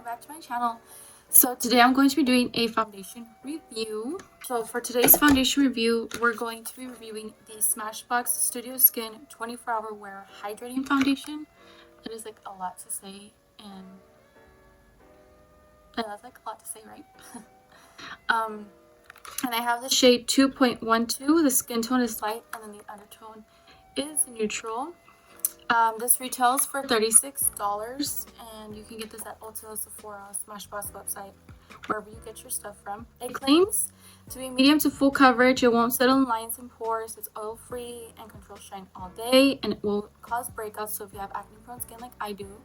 back to my channel. So today I'm going to be doing a foundation review. So for today's foundation review, we're going to be reviewing the Smashbox Studio Skin 24-Hour Wear Hydrating Foundation. It is like a lot to say, and that's like a lot to say, right? And I have the shade 2.12. The skin tone is light, and then the undertone is neutral. This retails for $36, and you can get this at Ulta, Sephora, Smashbox website, wherever you get your stuff from. It claims to be medium to full coverage. It won't settle in lines and pores. It's oil free and controls shine all day, and it will cause breakouts. So if you have acne prone skin like I do,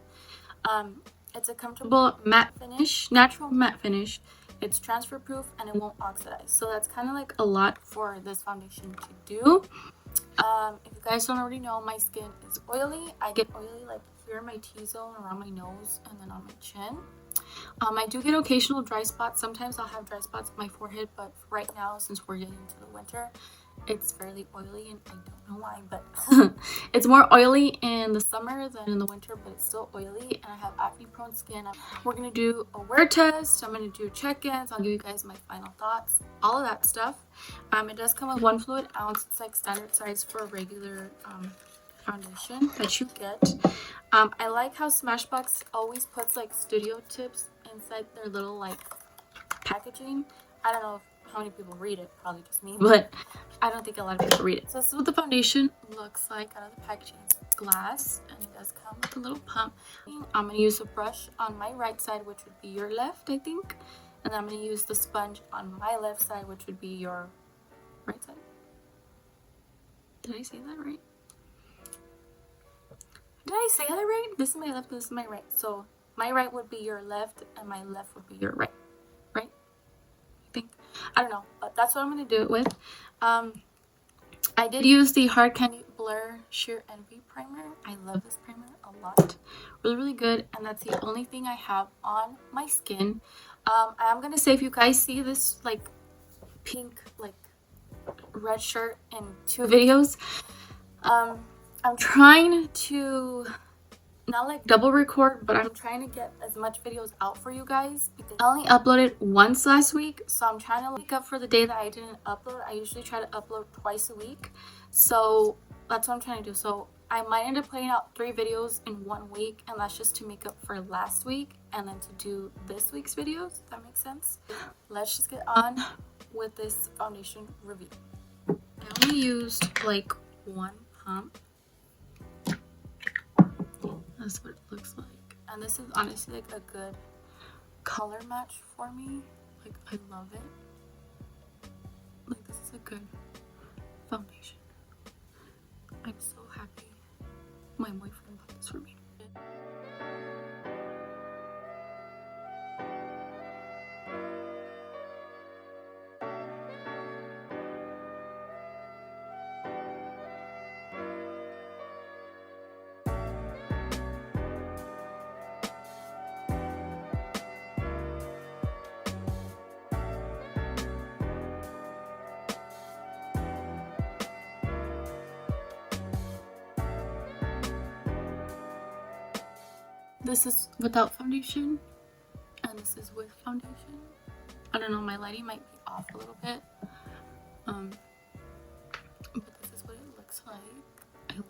it's a comfortable matte finish, natural matte finish. It's transfer proof and it won't oxidize. So that's kind of like a lot for this foundation to do. If you guys don't already know, my skin is oily. I get oily like here in my T-zone, around my nose, and then on my chin. I do get occasional dry spots. Sometimes I'll have dry spots on my forehead, but right now, since we're getting into the winter, it's fairly oily, and I don't know why, but it's more oily in the summer than in the winter, but it's still oily, and I have acne prone skin. We're gonna do a wear test. I'm gonna do check-ins. I'll give you guys my final thoughts, all of that stuff. It does come with 1 fluid ounce. It's like standard size for a regular foundation that you get. I like how Smashbox always puts like studio tips inside their little like packaging. I don't know how many people read it, probably just me, but I don't think a lot of people read it. So this is what the foundation looks like out of the packaging. It's glass, and it does come with a little pump. I'm going to use a brush on my right side, which would be your left, I think. And I'm going to use the sponge on my left side, which would be your right side. Did I say that right? Did I say that right? This is my left, this is my right. So my right would be your left, and my left would be your right. Right? I think. I don't know, but that's what I'm going to do it with. I did use the Hard Candy Blur Sheer Envy Primer. I love this primer a lot. Really, really good, and that's the only thing I have on my skin. I'm going to say, if you guys see this, like, pink, like, red shirt in 2 videos, I'm trying to not like double record, but I'm trying to get as much videos out for you guys because I only uploaded once last week, so I'm trying to make up for the day that I didn't upload. I usually try to upload twice a week, so that's what I'm trying to do. So I might end up putting out 3 videos in 1 week, and that's just to make up for last week and then to do this week's videos, if that makes sense. Let's just get on with this foundation review. I only used like 1 pump. That's what it looks like, and this is honestly like a good color match for me. Like, I love it. Like, this is a good foundation. I'm so happy my boyfriend bought this for me. This is without foundation, and this is with foundation. I don't know, my lighting might be off a little bit, but this is what it looks like. I like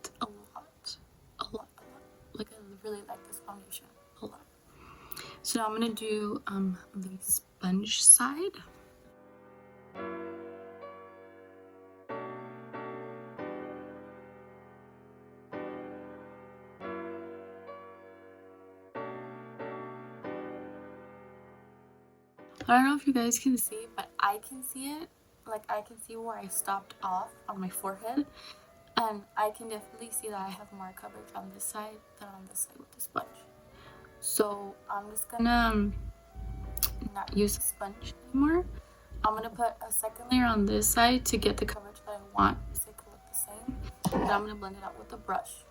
it a lot, a lot. Like, I really like this foundation a lot. So now I'm gonna do the sponge side. I don't know if you guys can see, but I can see it. Like, I can see where I stopped off on my forehead, and I can definitely see that I have more coverage on this side than on this side with the sponge. So I'm just gonna not use the sponge anymore. I'm gonna put a second layer on this side to get the coverage that I want, so it can look the same. And I'm gonna blend it out with a brush.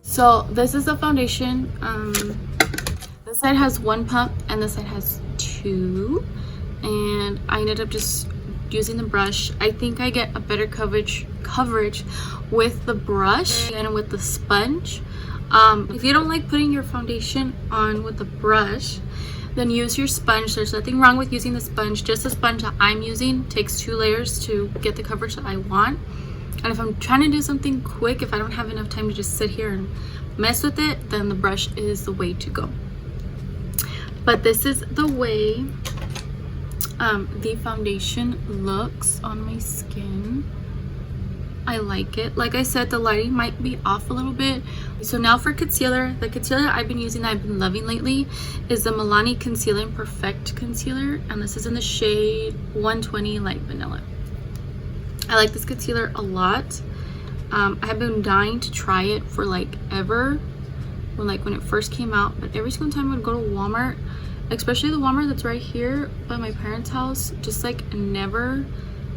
So this is the foundation. This side has one pump and this side has two, and I ended up just using the brush. I think I get a better coverage with the brush and with the sponge. If you don't like putting your foundation on with the brush, then use your sponge. There's nothing wrong with using the sponge. Just the sponge that I'm using takes 2 layers to get the coverage that I want. And if I'm trying to do something quick, if I don't have enough time to just sit here and mess with it, then the brush is the way to go. But this is the way the foundation looks on my skin. I like it. Like I said, the lighting might be off a little bit. So now for concealer, the concealer I've been using, that I've been loving lately, is the Melanie Concealer and Perfect Concealer, and this is in the shade 120 Light Vanilla. I like this concealer a lot. I have been dying to try it for like ever, when it first came out, but every single time I would go to Walmart, especially the Walmart that's right here by my parents' house, just like never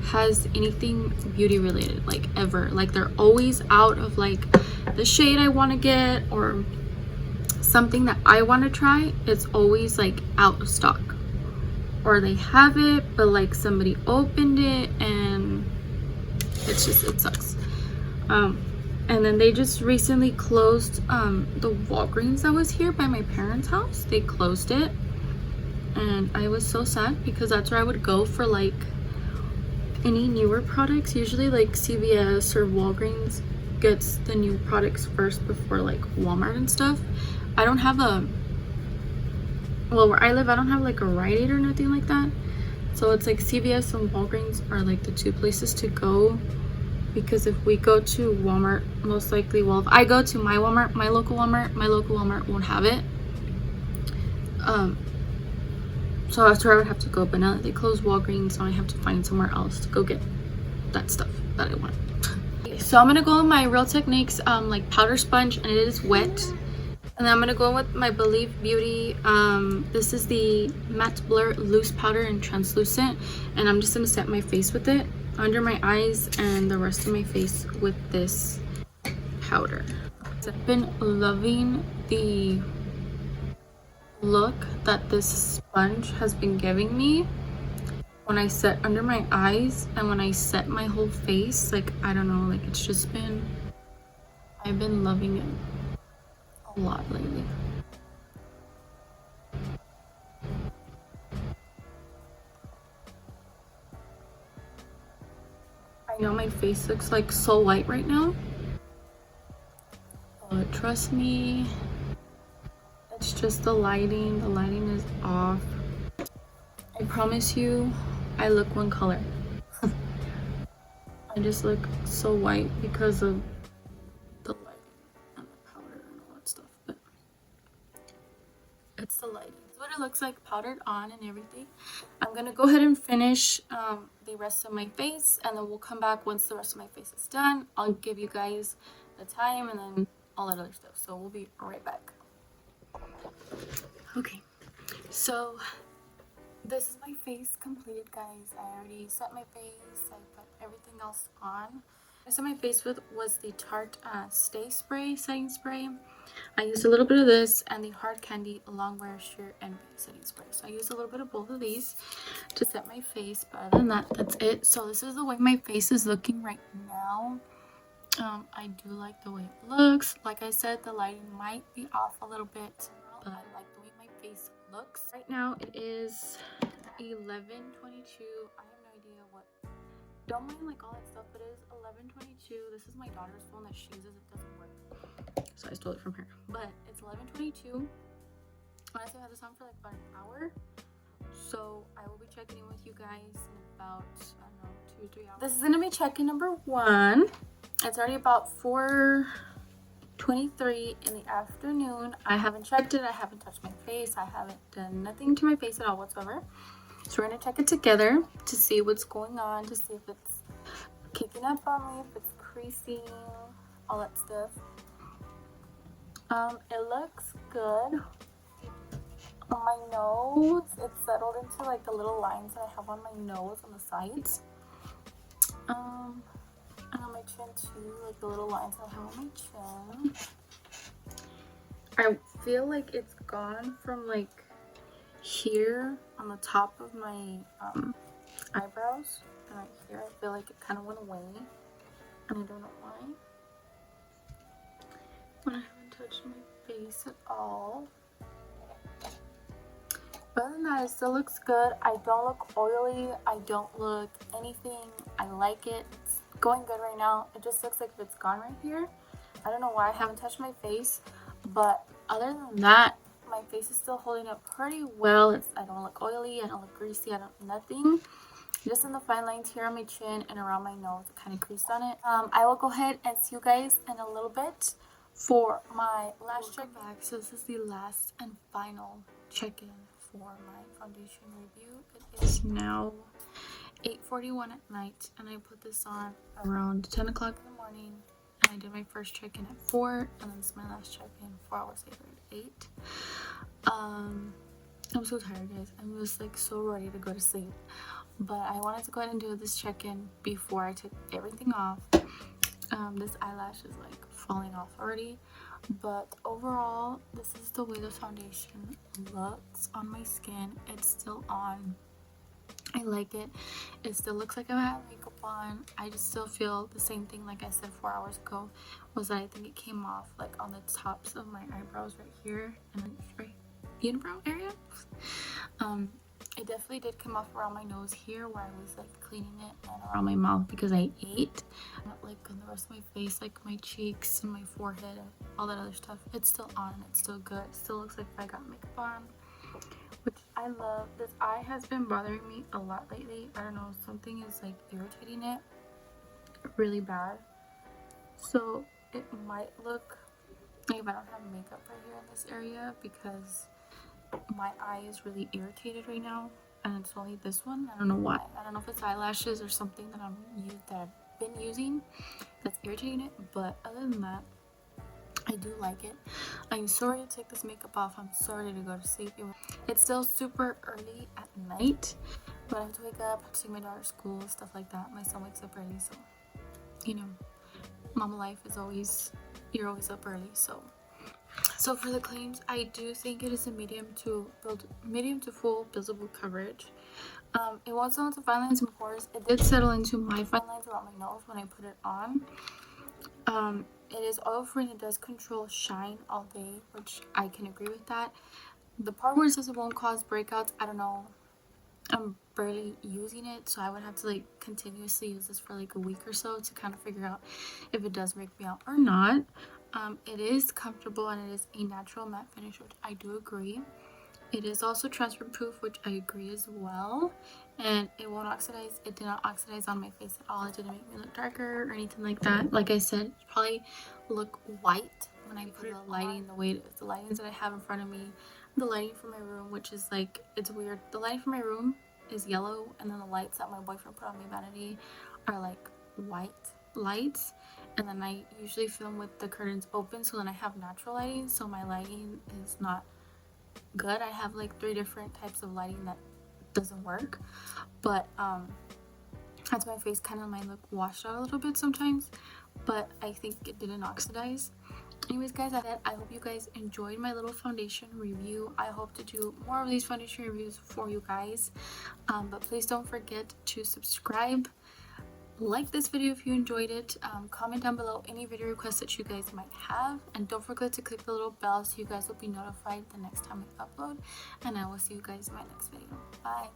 has anything beauty related, like ever. Like they're always out of like the shade I want to get or something that I want to try. It's always like out of stock, or they have it but like somebody opened it and it's just, it sucks. And then they just recently closed the Walgreens that was here by my parents' house. They closed it, and I was so sad because that's where I would go for like any newer products. Usually like CVS or Walgreens gets the new products first before like Walmart and stuff. I don't have a, well, where I live, I don't have like a Rite Aid or nothing like that. So it's like CVS and Walgreens are like the 2 places to go, because if we go to Walmart, most likely, well, if I go to my Walmart, my local Walmart won't have it. So that's where I would have to go. But now that they closed Walgreens, so I have to find somewhere else to go get that stuff that I want. So I'm gonna go with my Real Techniques like powder sponge, and it is wet. And then I'm gonna go with my Believe Beauty. This is the Matte Blur Loose Powder and Translucent, and I'm just gonna set my face with it under my eyes and the rest of my face with this powder. So I've been loving the look that this sponge has been giving me when I set under my eyes and when I set my whole face. Like, I don't know, like it's just been, I've been loving it a lot lately. I know my face looks like so white right now, but trust me, it's just the lighting. The lighting is off. I promise you, I look one color. I just look so white because of the lighting and the powder and all that stuff, but it's the lighting. It's what it looks like powdered on and everything. I'm gonna go ahead and finish the rest of my face, and then we'll come back once the rest of my face is done. I'll give you guys the time and then all that other stuff. So we'll be right back. Okay, so this is my face completed, guys. I already set my face. I put everything else on. I set my face with was the Tarte Stay Spray setting spray. I used a little bit of this and the Hard Candy Longwear Sheer Envy setting spray. So I used a little bit of both of these to set my face, but other than that, that's it. So this is the way my face is looking right now. I do like the way it looks. Like I said, the lighting might be off a little bit, but I like the way my face looks. Right now it is 11:22. I have no idea what, don't mind like all that stuff, but it is 11:22. This is my daughter's phone that she uses. It doesn't work, so I stole it from her. But it's 11:22. Honestly, I had this on for like about an hour, so I will be checking in with you guys in about, I don't know, 2 or 3 hours. This is gonna be check-in number 1. It's already about 4:23 in the afternoon. I haven't checked it. I haven't touched my face. I haven't done nothing to my face at all whatsoever. So we're gonna check it together to see what's going on, to see if it's kicking up on me, if it's creasing, all that stuff. It looks good. On my nose, it's settled into like the little lines that I have on my nose on the sides. And on my chin too, like the little lines that I have on my chin. I feel like it's gone from like here on the top of my eyebrows, and right here I feel like it kind of went away, and I don't know why. When I haven't touched my face at all. But other than that, it still looks good. I don't look oily. I don't look anything. I like it. It's going good right now. It just looks like it's gone right here. I don't know why I haven't touched my face, but other than that, my face is still holding up pretty well. I don't look oily. I don't look greasy. I don't nothing. Just in the fine lines here on my chin and around my nose, it kind of creased on it. I will go ahead and see you guys in a little bit for my last check back. So this is the last and final check-in for my foundation review. It is now 8:41 at night, and I put this on around 10 o'clock in the morning, and I did my first check-in at 4, and then this is my last check-in 4 hours later at 8. I'm so tired, guys. I'm just like so ready to go to sleep, but I wanted to go ahead and do this check-in before I took everything off. This eyelash is like falling off already, but overall this is the way the foundation looks on my skin. It's still on. I like it. It still looks like I have makeup on. I just still feel the same thing like I said 4 hours ago, was that I think it came off like on the tops of my eyebrows right here and then right unibrow area. It definitely did come off around my nose here where I was like cleaning it, and around my mouth because I ate. Not like on the rest of my face, like my cheeks and my forehead and all that other stuff. It's still on and it's still good. It still looks like I got makeup on, which I love. This eye has been bothering me a lot lately. I don't know, something is like irritating it really bad. So it might look like if I don't have makeup right here in this area, because my eye is really irritated right now, and it's only this one. I don't know why. I don't know if it's eyelashes or something that I've been using that's irritating it, but other than that, I do like it. I'm sorry to take this makeup off. I'm sorry to go to sleep. It's still super early at night, but I have to wake up, take my daughter to school, stuff like that. My son wakes up early, so you know, mama life is always, you're always up early. So for the claims, I do think it is a medium to full visible coverage. It won't settle into fine lines and pores. It did settle into my fine lines around my nose when I put it on. It is oil free and it does control shine all day, which I can agree with that. The part where it says it won't cause breakouts, I don't know. I'm barely using it, so I would have to like continuously use this for like a week or so to kind of figure out if it does break me out or not. It is comfortable and it is a natural matte finish, which I do agree. It is also transfer proof, which I agree as well, and it won't oxidize. It did not oxidize on my face at all. It didn't make me look darker or anything like that. Like I said, it probably look white when I put the lighting the way it is. The lightings that I have in front of me, the lighting from my room, which is like, it's weird. The lighting from my room is yellow, and then the lights that my boyfriend put on my vanity are like white lights, and then I usually film with the curtains open, so then I have natural lighting, so my lighting is not good. I have like 3 different types of lighting that doesn't work, but that's my face kind of might look washed out a little bit sometimes, but I think it didn't oxidize. Anyways, guys, I hope you guys enjoyed my little foundation review. I hope to do more of these foundation reviews for you guys, but please don't forget to subscribe, like this video if you enjoyed it, comment down below any video requests that you guys might have, and don't forget to click the little bell so you guys will be notified the next time I upload, and I will see you guys in my next video. Bye.